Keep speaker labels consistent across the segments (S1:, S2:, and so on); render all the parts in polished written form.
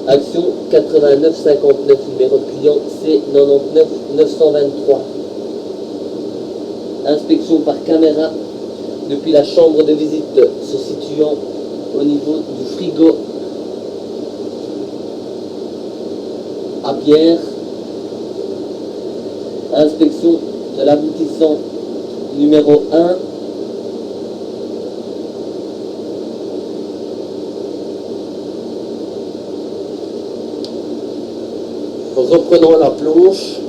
S1: Action 8959, numéro de client C99 923. Inspection par caméra depuis la chambre de visite se situant au niveau du frigo à bière. Inspection de l'aboutissant numéro 1. Reprenons la planche.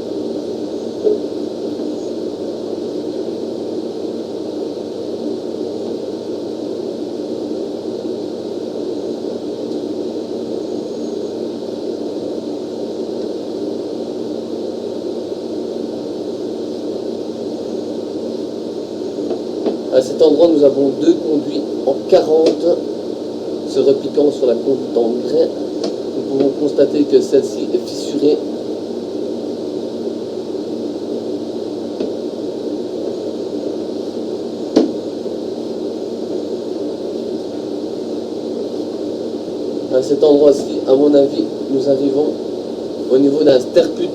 S1: À cet endroit, nous avons deux conduits en 40 se repliquant sur la conduite en grès. Nous pouvons constater que celle-ci est fissurée. À cet endroit-ci, à mon avis, nous arrivons au niveau d'un sterput.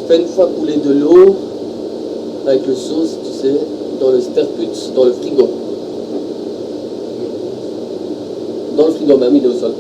S1: Fait une fois couler de l'eau avec le sauce, tu sais, dans le sterput, dans le frigo. Dans le frigo, même il est au sol.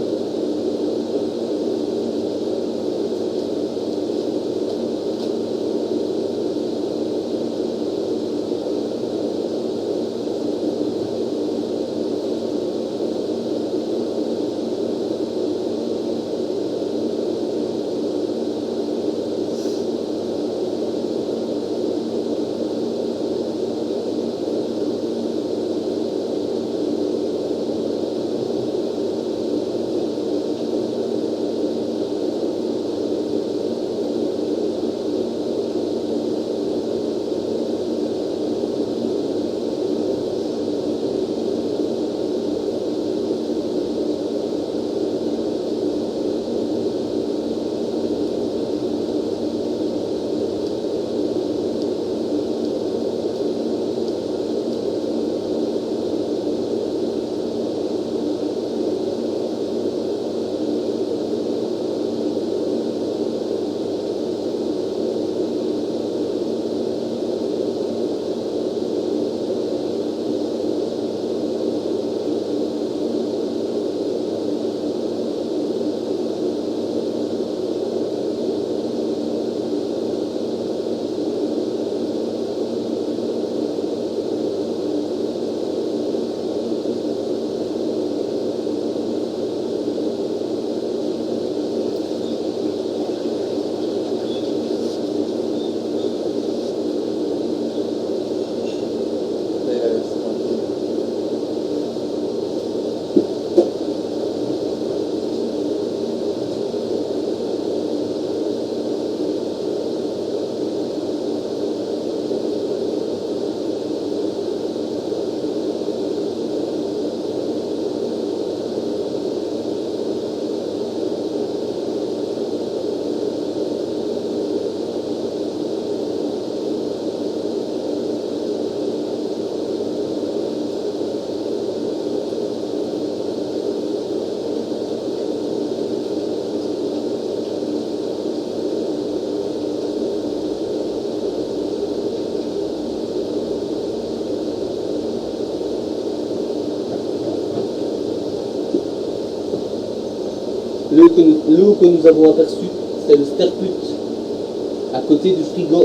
S1: L'eau que nous avons aperçue, c'est le sterput à côté du frigo.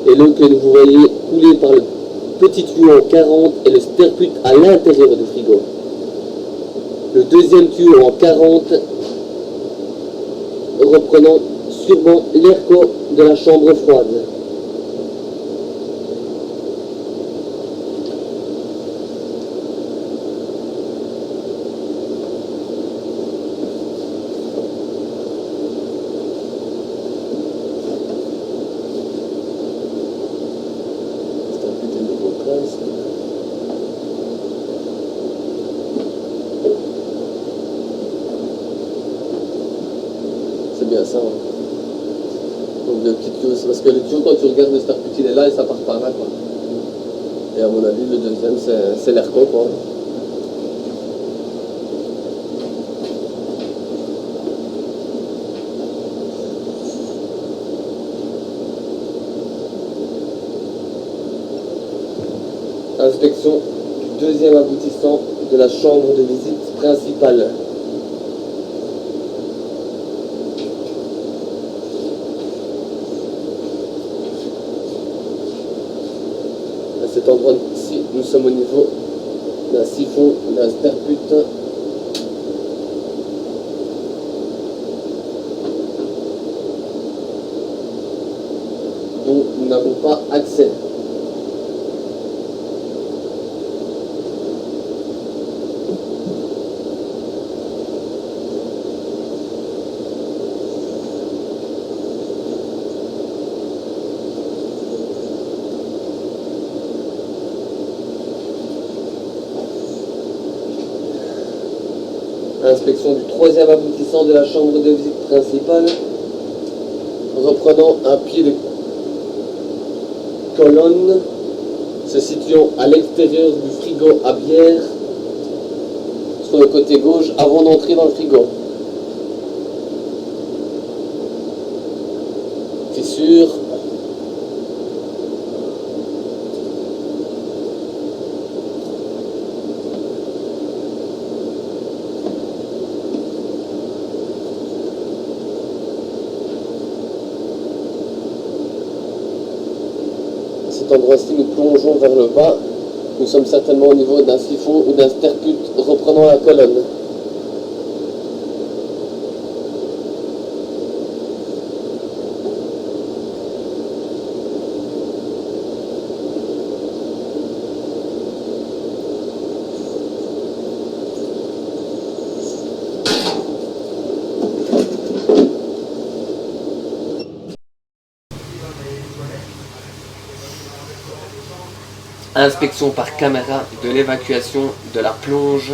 S1: Et l'eau que vous voyez couler par le petit tuyau en 40 et le sterput à l'intérieur du frigo. Le deuxième tuyau en 40 reprenant sûrement l'ERCO de la chambre froide. le petit tuyau. C'est parce que le tuyau, quand tu regardes le start-put, il est là et ça part par là, quoi. Et à mon avis, le deuxième, c'est l'AirCo, quoi. Inspection du deuxième aboutissant de la chambre de visite principale. À cet endroit-ci, nous sommes au niveau d'un siphon, d'un sterput. Dont nous n'avons pas accès. Inspection du troisième aboutissant de la chambre de visite principale, reprenant un pied de colonne se situant à l'extérieur du frigo à bière sur le côté gauche avant d'entrer dans le frigo. Fissure. À cet endroit-ci, nous plongeons vers le bas. Nous sommes certainement au niveau d'un siphon ou d'un sterput reprenant la colonne. Inspection par caméra de l'évacuation de la plonge.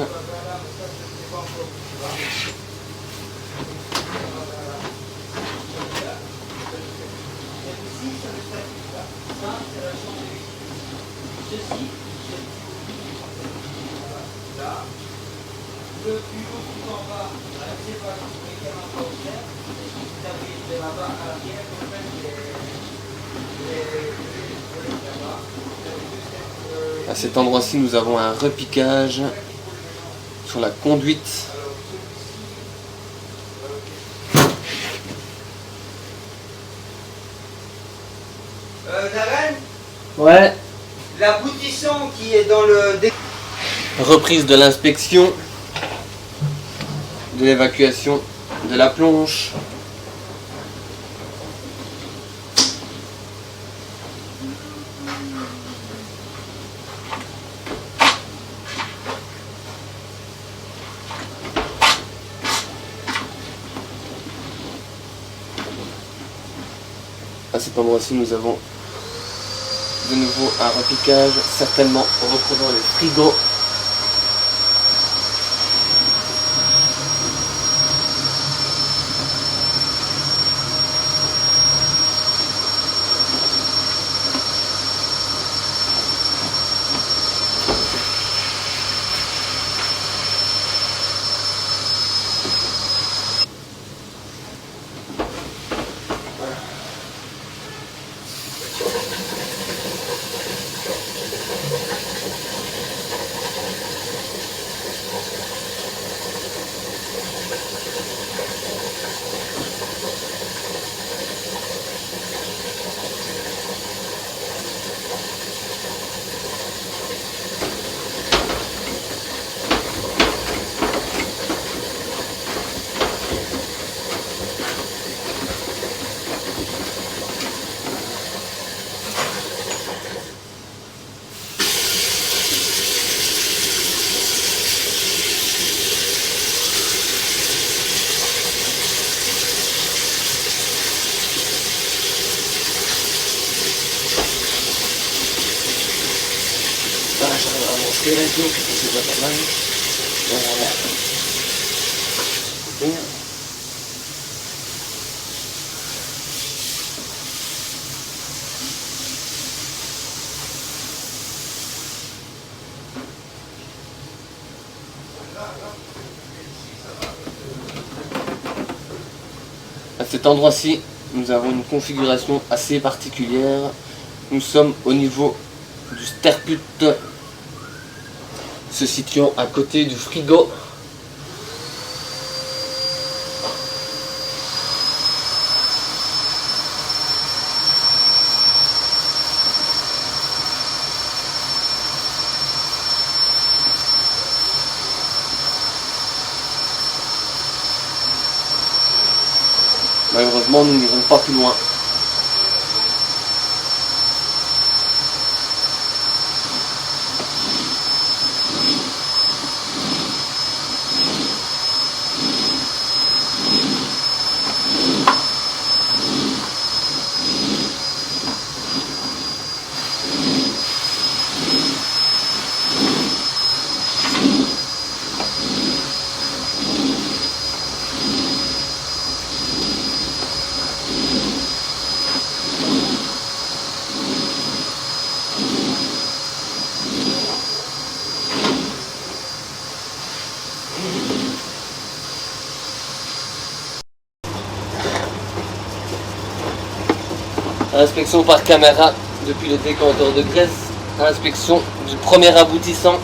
S1: À cet endroit-ci, nous avons un repiquage sur la conduite.
S2: Darren,
S1: Ouais.
S2: l'aboutissant qui est dans le...
S1: Reprise de l'inspection de l'évacuation de la plonge. À cet endroit-ci, nous avons de nouveau un repiquage, certainement reprenant les frigos. J'arrive à monter là, donc c'est déjà pas mal. Voilà. Bien. cet endroit-ci, nous avons une configuration assez particulière. Nous sommes au niveau du sterput se situant à côté du frigo. Malheureusement, nous n'irons pas plus loin. Inspection par caméra depuis le décanteur de graisse. Inspection du premier aboutissant.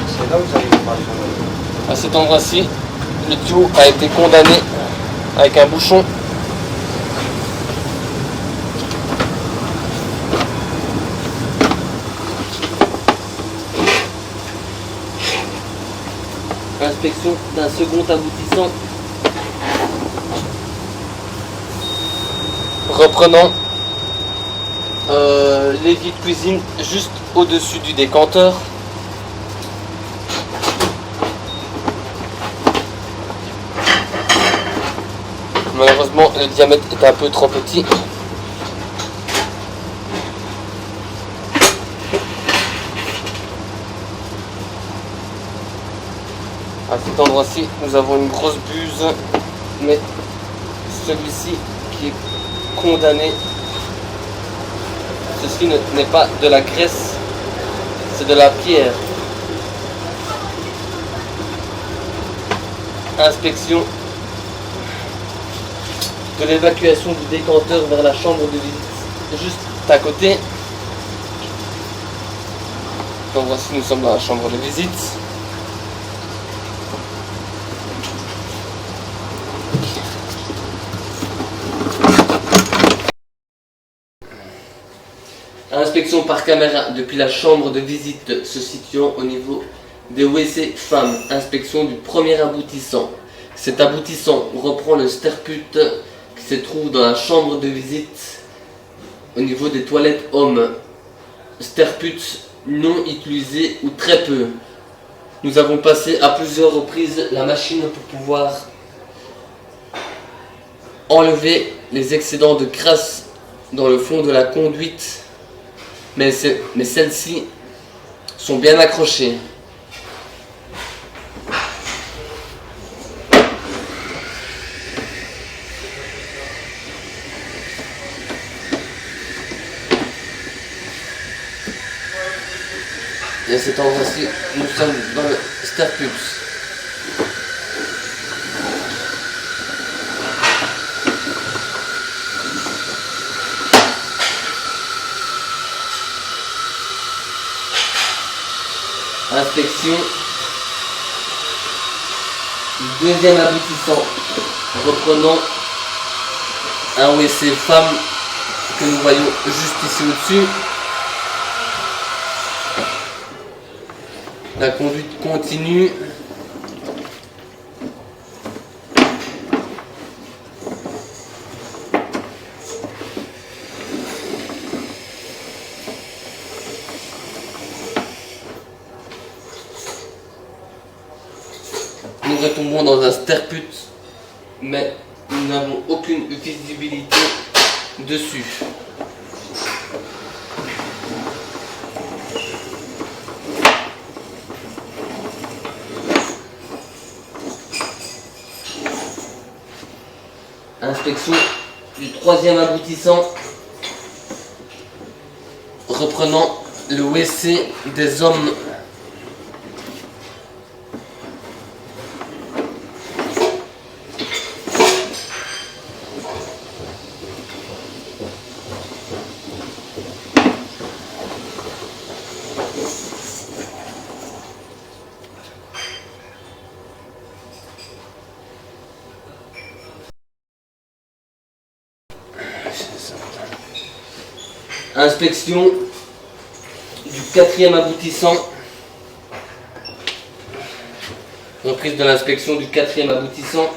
S2: C'est là où vous avez pas
S1: À cet endroit-ci, le tuyau a été condamné avec un bouchon. Inspection d'un second aboutissant. Reprenant l'évier de cuisine juste au-dessus du décanteur. Malheureusement, le diamètre est un peu trop petit. À cet endroit-ci, nous avons une grosse buse, mais celui-ci qui est condamné. Ceci n'est pas de la graisse, c'est de la pierre. Inspection de l'évacuation du décanteur vers la chambre de visite juste à côté. Donc voici, nous sommes dans la chambre de visite. Inspection par caméra depuis la chambre de visite se situant au niveau des WC femmes. Inspection du premier aboutissant. Cet aboutissant reprend le sterput qui se trouve dans la chambre de visite au niveau des toilettes hommes. Sterput non utilisé ou très peu. Nous avons passé à plusieurs reprises la machine pour pouvoir enlever les excédents de crasse dans le fond de la conduite, mais celles-ci sont bien accrochées. Et à cet endroit-ci, nous sommes dans le sterput. Inspection du deuxième aboutissant, reprenant un WC femme que nous voyons juste ici au-dessus. La conduite continue. Nous retombons dans un sterput, mais nous n'avons aucune visibilité dessus. Inspection du troisième aboutissant, reprenant le WC des hommes. Inspection du quatrième aboutissant. Reprise de l'inspection du quatrième aboutissant.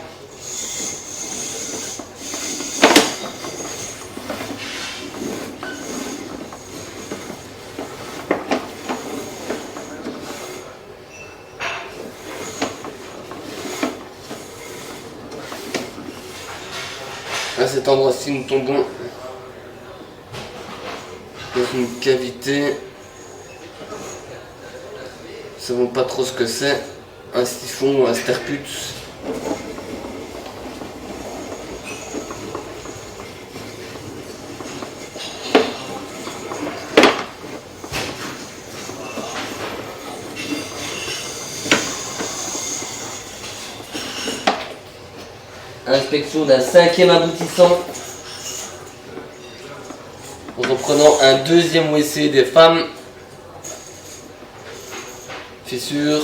S1: À cet endroit-ci, nous tombons dans une cavité. Nous ne savons pas trop ce que c'est. Un siphon ou un sterput. Inspection d'un cinquième aboutissant, reprenant un deuxième WC des femmes. Fissure.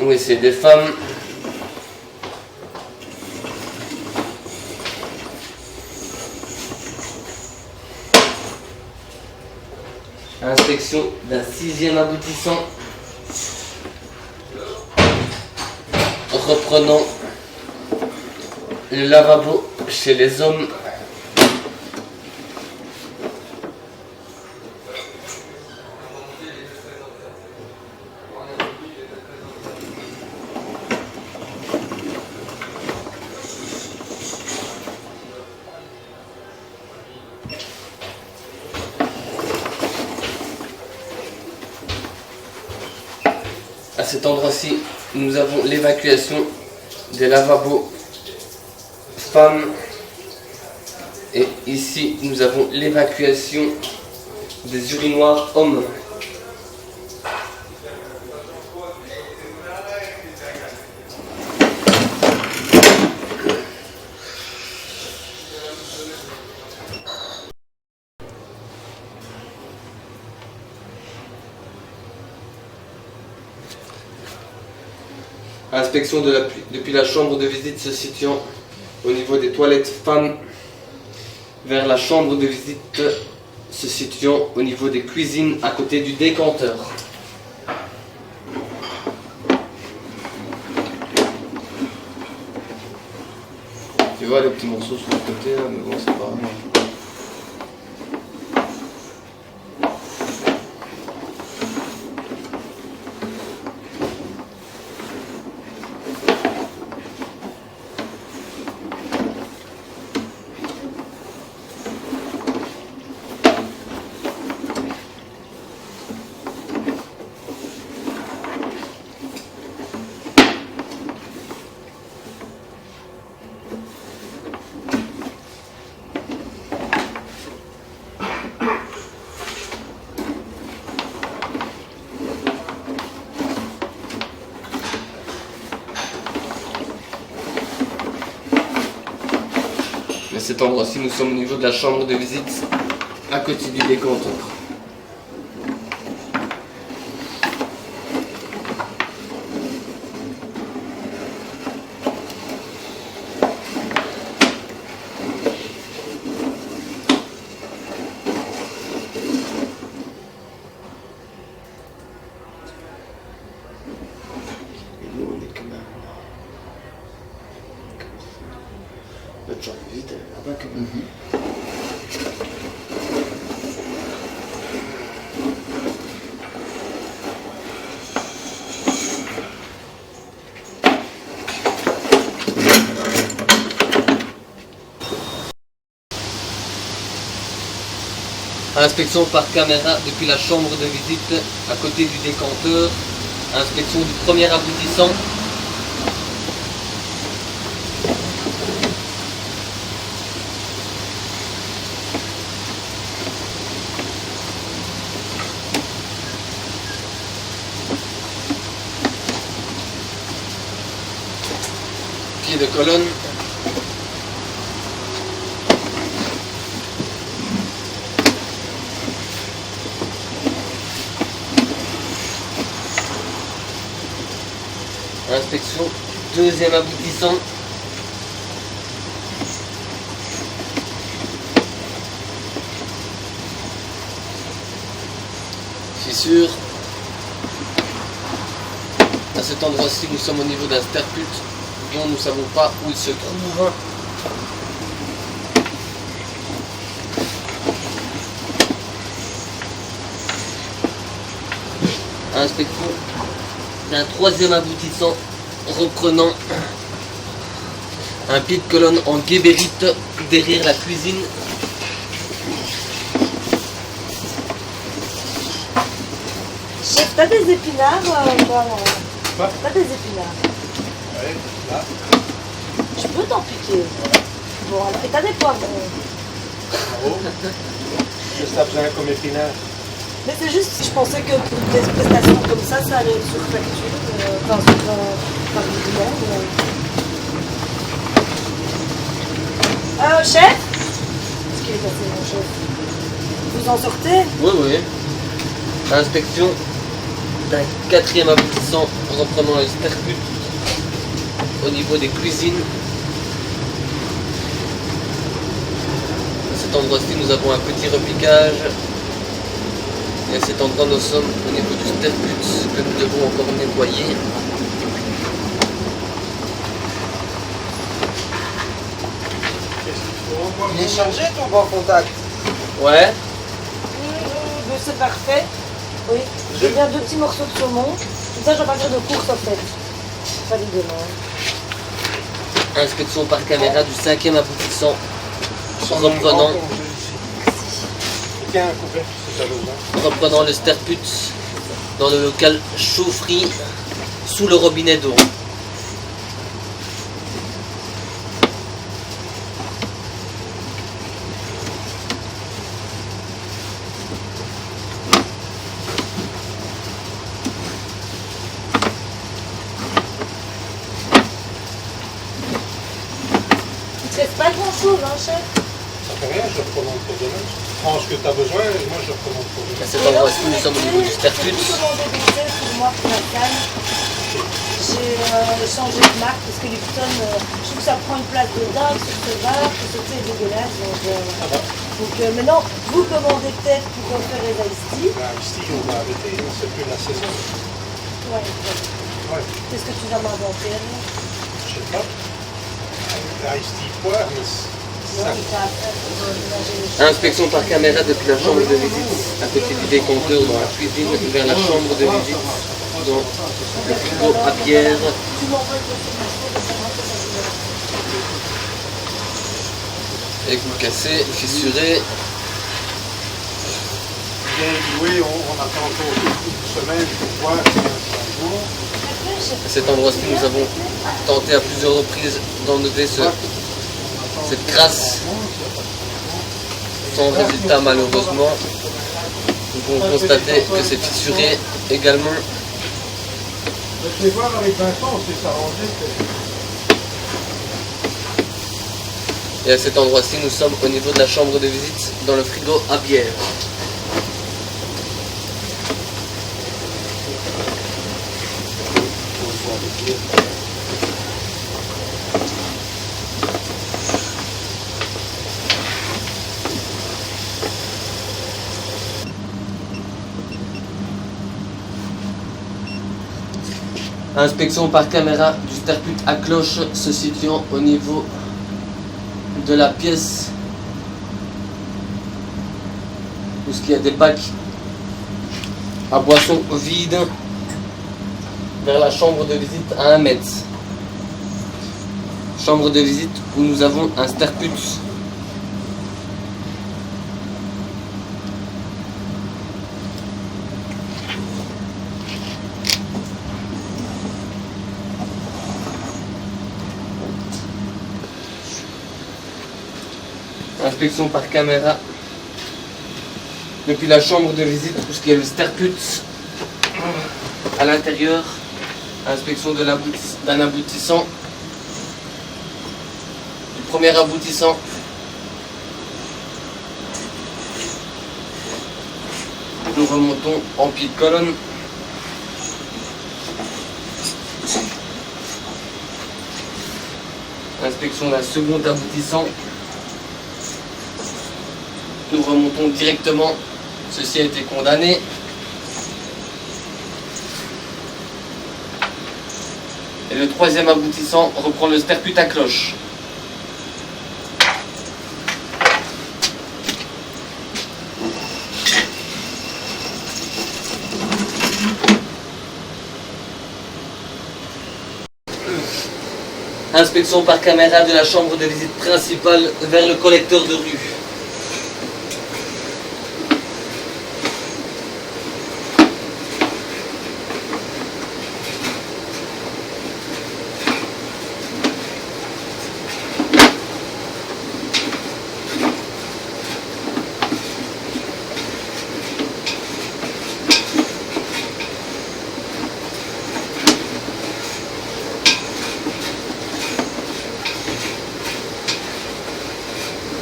S1: WC des femmes. Inspection d'un sixième aboutissant, reprenant le lavabo chez les hommes. À cet endroit-ci, nous avons l'évacuation des lavabos femmes. Et ici, nous avons l'évacuation des urinoirs hommes. Inspection depuis la chambre de visite se situant au niveau des toilettes femmes vers la chambre de visite se situant au niveau des cuisines à côté du décanteur. Tu vois les petits morceaux sur le côté là, mais bon c'est pas grave. À cet endroit-ci, nous sommes au niveau de la chambre de visite, à côté du décanteur. Genre vite, là-bas quand même. Inspection par caméra depuis la chambre de visite à côté du décanteur Inspection du premier aboutissant. Pied de colonne. Inspection, deuxième aboutissant. Fissure. À cet endroit-ci, nous sommes au niveau d'un sterput dont nous ne savons pas où il se trouve. Inspection d'un troisième aboutissant reprenant un pied de colonne en guébérite derrière la cuisine.
S3: Chef, t'as des épinards
S2: Quoi?
S3: T'as des épinards.
S2: Ouais, là.
S3: Je peux t'en piquer. Bon, alors, et t'as des poivrons.
S2: En haut. Qu'est-ce que t'as besoin comme épinard?
S3: Mais c'est juste, je pensais que pour des prestations comme ça allait être sur facture, enfin sur par demande. Chef? Qu'est-ce qu'il est passé, mon chef? Vous en sortez?
S1: Oui, oui. Inspection d'un quatrième aboutissant reprenant le sterput au niveau des cuisines. À cet endroit-ci, nous avons un petit repiquage. Et à cet endroit, nous sommes au niveau du sterput que nous devons encore nettoyer.
S2: Qu'est-ce qu'il faut?
S4: Il est chargé ton bon contact.
S1: Ouais.
S3: C'est parfait. Oui. Je veux bien 2 petits morceaux de saumon. Comme ça, je vais partir de course en fait. Pas les demain.
S1: Inspection par caméra du cinquième aboutissant reprenant,
S2: Tiens, un couvert si t'as besoin.
S1: reprenant le sterput dans le local chaufferie sous le robinet d'eau.
S3: C'est pas grand chose, hein, chef?
S2: Ça fait rien, je recommande pour demain. Tu prends ce que t'as besoin et moi je recommande pour
S1: À
S2: demain.
S1: cet endroit-ci, nous sommes au niveau du sterput.
S3: J'ai commandé des thés pour moi, pour la canne. J'ai changé de marque parce que Lipton, je trouve que ça prend une place de dingue sur ce bar, que ce thé est dégueulasse.
S2: Ça va.
S3: Donc maintenant, vous commandez peut-être pour faire les iced tea.
S2: Là, ici, on va arrêter, hein, c'est plus la saison.
S3: Ouais.
S2: Ouais,
S3: Qu'est-ce que tu vas m'inventer?
S2: je sais pas. Ice tea poire, mais ça.
S1: Inspection par caméra depuis la chambre de visite à côté du décompteur dans la cuisine vers la chambre de visite dans le frigo à bière. Égout cassé, fissuré.
S2: Bien loué, on attend encore une semaine pour voir si un jour.
S1: À cet endroit-ci, nous avons tenté à plusieurs reprises d'enlever cette crasse sans résultat malheureusement. Nous pouvons constater que c'est fissuré également.
S2: Je vais voir avec Vincent, on s'est s'arranger.
S1: Et à cet endroit-ci, nous sommes au niveau de la chambre de visite dans le frigo à bière. Inspection par caméra du sterput à cloche se situant au niveau de la pièce où il y a des bacs à boissons vides vers la chambre de visite à 1 mètre. Chambre de visite où nous avons un sterput. Inspection par caméra depuis la chambre de visite, tout ce qui est le sterput. À l'intérieur, inspection d'un aboutissant. Du premier aboutissant. Nous remontons en pied de colonne. Inspection d'un second aboutissant. Nous remontons directement. Ceci a été condamné. Et le troisième aboutissant reprend le sterput à cloche. Inspection par caméra de la chambre de visite principale vers le collecteur de rue.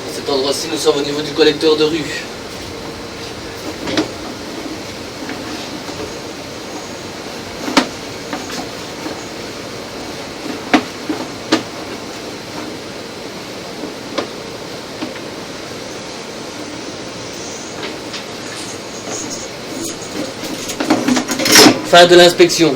S1: À cet endroit-ci, nous sommes au niveau du collecteur de rue. Fin de l'inspection.